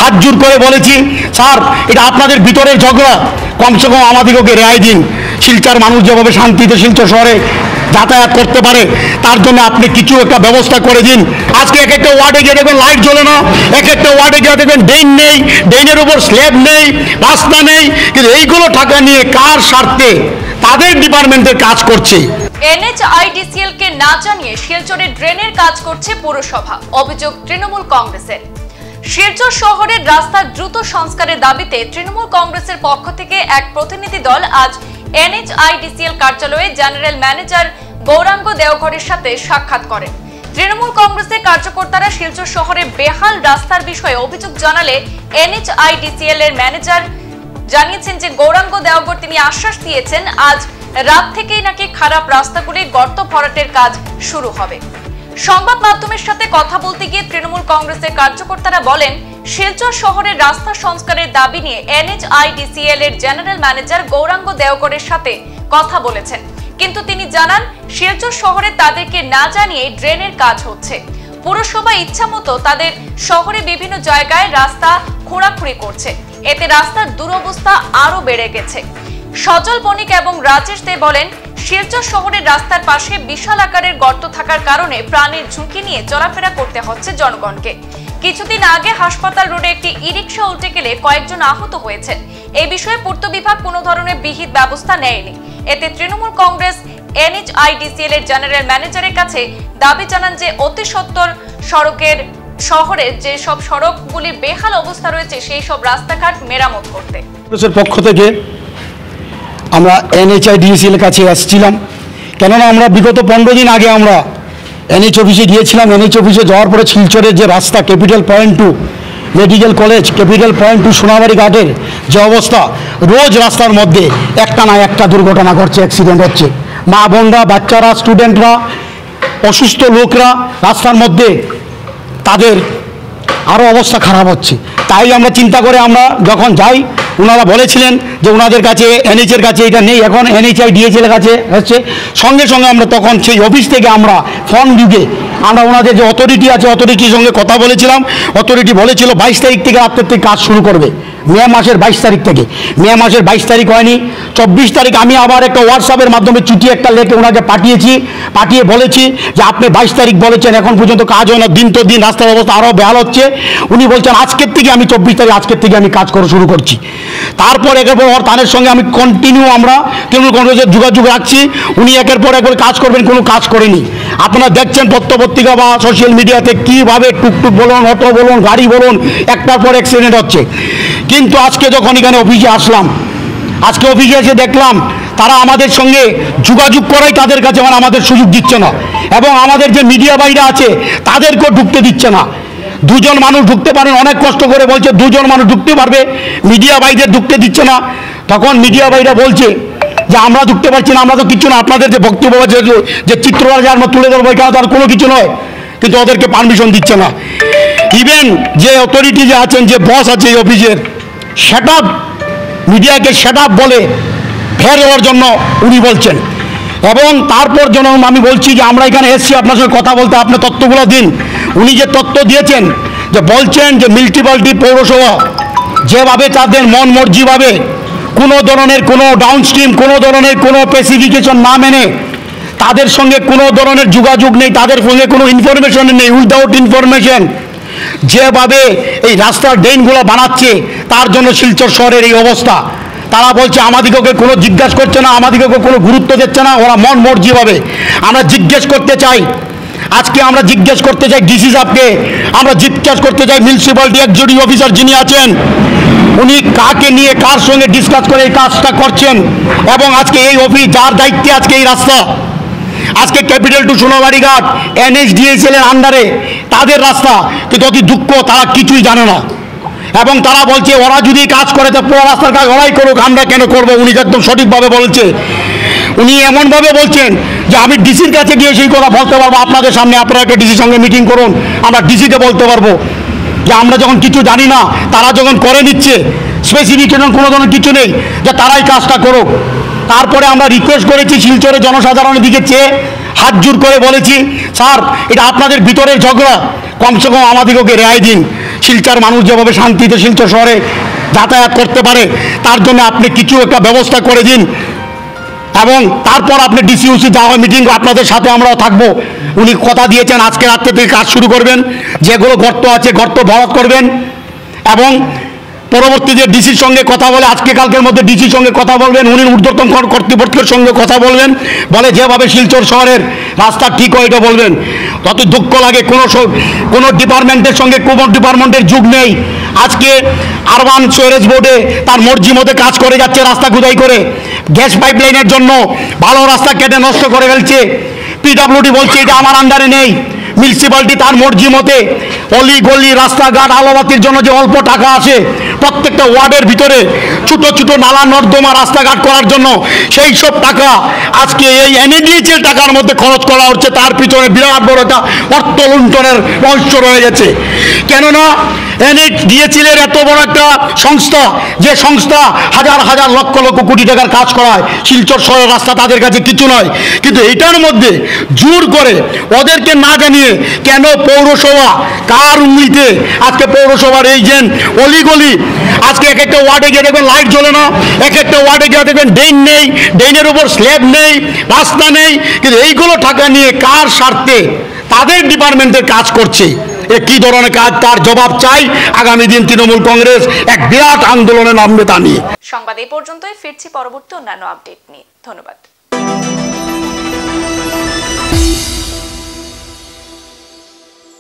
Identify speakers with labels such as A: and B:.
A: হাত জোর করে বলেছি, স্যার এটা আপনাদের ভিতরের ঝগড়া, কমসে কম আমাদেরকে রেহাই দিন। শিলচর মানুষ যেভাবে শান্তিতে শিলচর শহরে যাতায়াত করতে পারে তার জন্য আপনি কিছু একটা ব্যবস্থা করে দিন। আজকে এক একটা ওয়ার্ডে গিয়ে দেখবেন লাইট জ্বলে না, এক একটা ওয়ার্ডে গিয়ে দেখবেন ড্রেন নেই, ড্রেনের উপর স্ল্যাব নেই, রাস্তা নেই। কিন্তু এইগুলো টাকা নিয়ে কার স্বার্থে তাদের ডিপার্টমেন্টের কাজ করছে।
B: NHIDCL কে না জানিয়ে শিলচরে ড্রেনের কাজ করছে পৌরসভা, অভিযোগ তৃণমূল কংগ্রেসের। শিলচর শহরের রাস্তার দ্রুত সংস্কারের দাবিতে তৃণমূল কংগ্রেসের পক্ষ থেকে এক প্রতিনিধি দল আজ NHIDCL কার্যালয়ে জেনারেল ম্যানেজার গৌরাঙ্গ দেওঘরের সাথে সাক্ষাৎ করেন। তৃণমূল কংগ্রেসের কার্যকর্তারা শিলচর শহরে বেহাল রাস্তার বিষয়ে অভিযোগ জানালে NHIDCL এর ম্যানেজার জানিয়েছেন যে গৌরাঙ্গ দেওঘর তিনি আশ্বাস দিয়েছেন আজ রাত থেকেই নাকি খারাপ রাস্তাগুলি গর্ত ভরাটের কাজ শুরু হবে। সংবাদ মাধ্যমের সাথে কথা বলতে গিয়ে তৃণমূল কংগ্রেসের কার্যকর্তারা বলেন, শিলচর শহরের রাস্তা সংস্কারের দাবি নিয়ে NHIDCL এর জেনারেল ম্যানেজার গৌরাঙ্গ দেওঘরের সাথে কথা বলেছেন, কিন্তু তিনি জানান শিলচর শহরে তাদেরকে না জানিয়ে ড্রেনের কাজ হচ্ছে। পুরসভা ইচ্ছামতো তাদের শহরে বিভিন্ন জায়গায় রাস্তা খোঁড়াখুঁড়ি করছে, এতে রাস্তার দুরবস্থা আরো বেড়ে গেছে। সজল বণিক এবং রাজেশ দে বলেন, শিলচর শহরের রাস্তার পাশে বিশাল আকারের গর্ত থাকার কারণে প্রাণের ঝুঁকি নিয়ে চলাফেরা করতে হচ্ছে জনগণকে। কিছুদিন আগে হাসপাতাল রোডে একটি ই-রিকশা উল্টে গেলে কয়েকজন আহত হয়েছেন। এই বিষয়ে পূর্ত বিভাগ কোনো ধরনের বিহিত ব্যবস্থা নেয়নি। এতে তৃণমূল কংগ্রেস NHIDCL এর জেনারেল ম্যানেজারের কাছে দাবি জানান যে অতি সত্বর শহরের যে সব সড়কগুলির বেহাল অবস্থা রয়েছে সেই সব রাস্তাঘাট মেরামত করতে।
A: পক্ষ থেকে আমরা NHIDCL এর কাছে আসছিলাম, কেননা আমরা বিগত 15 দিন আগে আমরা NH অফিসে গিয়েছিলাম। NH অফিসে যাওয়ার পরে শিলচরের যে রাস্তা capital point to medical college, capital point to Sonabari ঘাটের যে অবস্থা, রোজ রাস্তার মধ্যে একটা না একটা দুর্ঘটনা ঘটছে, অ্যাক্সিডেন্ট হচ্ছে। মা বোনরা, বাচ্চারা, স্টুডেন্টরা, অসুস্থ লোকরা রাস্তার মধ্যে তাদের আরও অবস্থা খারাপ হচ্ছে। তাই আমরা চিন্তা করে আমরা যখন যাই, ওনারা বলেছিলেন যে ওনাদের কাছে NH এর কাছে এটা নেই, এখন NHIDCL এর কাছে হচ্ছে। সঙ্গে সঙ্গে আমরা তখন সেই অফিস থেকে আমরা ফোন যুগে আমরা ওনাদের যে অথরিটি আছে অথরিটির সঙ্গে কথা বলেছিলাম। অথরিটি বলেছিল 22 তারিখ থেকে রাত্রের থেকে কাজ শুরু করবে, মে মাসের 22 তারিখ থেকে। মে মাসের 22 তারিখ হয়নি, 24 তারিখ আমি আবার একটা হোয়াটসঅ্যাপের মাধ্যমে চিঠি একটা লেখে ওনাকে পাঠিয়ে বলেছি যে আপনি 22 তারিখ বলেছেন, এখন পর্যন্ত কাজ হয় না, দিন তো দিন রাস্তার অবস্থা আরও বেহাল হচ্ছে। উনি বলছেন আজকের থেকে আমি 24 তারিখ আজকের থেকে আমি কাজ করা শুরু করছি। তারপর একের পর তাদের সঙ্গে আমি কন্টিনিউ আমরা তৃণমূল কংগ্রেসের যোগাযোগ রাখছি। উনি একের পর একবার কাজ করবেন, কোনো কাজ করেনি। আপনারা দেখছেন পত্রিকা বা সোশ্যাল মিডিয়াতে কীভাবে টুকটুক বলুন, অটো বলুন, গাড়ি বলুন, একটার পর অ্যাক্সিডেন্ট হচ্ছে। কিন্তু আজকে যখন এখানে অফিসে আসলাম, আজকে অফিসে এসে দেখলাম তারা আমাদের সঙ্গে যোগাযোগ করাই তাদের কাছে মানে আমাদের সুযোগ দিচ্ছে না, এবং আমাদের যে মিডিয়া ভাইরা আছে তাদেরকেও ঢুকতে দিচ্ছে না। দুজন মানুষ ঢুকতে পারেন, অনেক কষ্ট করে বলছে দুজন মানুষ ঢুকতে পারবে, মিডিয়া ভাইদের ঢুকতে দিচ্ছে না। তখন মিডিয়া ভাইরা বলছে যে আমরা ঢুকতে পারছি না, আমরা তো কিছু না, আপনাদের যে বক্তব্য যে চিত্রটা যে আমরা তুলে ধরবো এখানে তার কোনো কিছু নয়, কিন্তু ওদেরকে পারমিশন দিচ্ছে না। ইভেন যে অথরিটি যে আছেন, যে বস আছে এই অফিসের, সেট আপ মিডিয়াকে সেট আপ বলে ফের হওয়ার জন্য উনি বলছেন। এবং তারপর যেন আমি বলছি যে আমরা এখানে এসেছি আপনার সঙ্গে কথা বলতে, আপনি তথ্যগুলো দিন। উনি যে তথ্য দিয়েছেন, যে বলছেন যে মিউনিসিপ্যালিটি পৌরসভা যেভাবে তাদের মন মর্জিভাবে কোনো ধরনের কোনো ডাউনস্ট্রিম, কোনো ধরনের কোনো স্পেসিফিকেশন না মেনে তাদের সঙ্গে কোনো ধরনের যোগাযোগ নেই, তাদের সঙ্গে কোনো ইনফরমেশন নেই, উইদাউট ইনফরমেশন যেভাবে এই রাস্তার ড্রেনগুলো বানাচ্ছে, তার জন্য শিলচর শহরের এই অবস্থা। তারা বলছে আমাদিগকে কোনো জিজ্ঞাসা করছে না, আমাদিগকে কোনো গুরুত্ব দিচ্ছে না, ওরা মন মর্জিভাবে। আমরা জিজ্ঞেস করতে চাই, আজকে আমরা জিজ্ঞেস করতে চাই ডিসি সাহেবকে, আমরা জিজ্ঞেস করতে চাই মিউনিসিপ্যালিটি এক্সিকিউটিভ অফিসার যিনি আছেন, উনি কাকে নিয়ে কার সঙ্গে ডিসকাস করে এই কাজটা করছেন। এবং আজকে এই অফিস যার দায়িত্বে আজকে এই রাস্তা, আজকে ক্যাপিটাল টু সোনাবাড়ি ঘাট NHDCL এর আন্ডারে তাদের রাস্তা, কিন্তু অতি দুঃখ তারা কিছুই জানে না। এবং তারা বলছে ওরা যদি কাজ করে তো পুরো রাস্তার কাজ ওরাই করুক, আমরা কেন করবো। উনি একদম সঠিকভাবে বলছে, উনি এমনভাবে বলছেন যে আমি ডিসির কাছে গিয়ে সেই কথা বলতে পারবো আপনাদের সামনে, আপনারা একটা ডিসির সঙ্গে মিটিং করুন, আমরা ডিসিকে বলতে পারবো যে আমরা যখন কিছু জানি না, তারা যখন করে নিচ্ছে, স্পেসিফিকেশন কোনো ধরনের কিছু নেই, যে তারাই কাজটা করুক। তারপরে আমরা রিকোয়েস্ট করেছি শিলচরে জনসাধারণের দিকে চেয়ে হাত জোর করে বলেছি, স্যার এটা আপনাদের ভিতরের ঝগড়া, কমসে কম আমাদেরকে রেহাই দিন। শিলচর মানুষ যেভাবে শান্তিতে শিলচর শহরে যাতায়াত করতে পারে, তার জন্য আপনি কিছু একটা ব্যবস্থা করে দিন। এবং তারপর আপনি ডিসিউসি যা হয় মিটিং, আপনাদের সাথে আমরাও থাকবো। উনি কথা দিয়েছেন আজকে রাত্রে থেকে কাজ শুরু করবেন, যেগুলো গর্ত আছে গর্ত ভরাট করবেন, এবং পরবর্তী যে ডিসির সঙ্গে কথা বলে আজকে কালকের মধ্যে ডিসির সঙ্গে কথা বলবেন, উনি ঊর্ধ্বতন কর্তৃপক্ষের সঙ্গে কথা বলবেন, বলে যেভাবে শিলচর শহরের রাস্তা ঠিক হয় এটা বলবেন। তত দুঃখ লাগে কোনো ডিপার্টমেন্টের সঙ্গে কোনো ডিপার্টমেন্টের যুগ নেই। আজকে আরবান সুয়ারেজ বোর্ডে তার মর্জি মতো কাজ করে যাচ্ছে, রাস্তা খুদাই করে গ্যাস পাইপলাইনের জন্য ভালো রাস্তা কেটে নষ্ট করে ফেলছে। পিডব্লিউডি বলছে এটা আমার আন্ডারে নেই। মিউনিসিপ্যালিটি তার মর্জি মতে অলি গলি রাস্তাঘাট আলোবাতির জন্য যে অল্প টাকা আসে প্রত্যেকটা ওয়ার্ডের ভিতরে ছোট ছোট নালা নর্দমা রাস্তাঘাট করার জন্য, সেই সব টাকা আজকে এই এনএডিএইচের টাকার মধ্যে খরচ করা হচ্ছে। তার পিছনে বিরাট বড় একটা অর্থ লুণ্ঠনের রহস্য রয়ে গেছে। কেননা এনএডিএইচের এত বড় একটা সংস্থা, যে সংস্থা হাজার হাজার লক্ষ লক্ষ কোটি টাকার কাজ করায়, শিলচর শহরের রাস্তা তাদের কাছে কিছু নয়। কিন্তু এইটার মধ্যে জোর করে ওদেরকে না জানিয়ে কেন পৌরসভা কার উঙ্গলিতে আজকে পৌরসভার এই যে অলিগলি, আজকে এক একটা ওয়ার্ডে গিয়ে দেখবেন লাইট জ্বলে না, এক একটা ওয়ার্ডে গিয়ে দেখবেন ড্রেন নেই, ড্রেনের উপর স্ল্যাব নেই, রাস্তা নেই। কিন্তু এইগুলো টাকা নিয়ে কার স্বার্থে তাদের ডিপার্টমেন্টের কাজ করছে, এ কি ধরনের কাজ, তার জবাব চাই। আগামী দিন তৃণমূল কংগ্রেস এক বিরাট আন্দোলনে নামবে তা নিয়ে।
B: সংবাদ এই পর্যন্তই, ফিরছি পরবর্তী অন্যান্য আপডেট নিয়ে। ধন্যবাদ।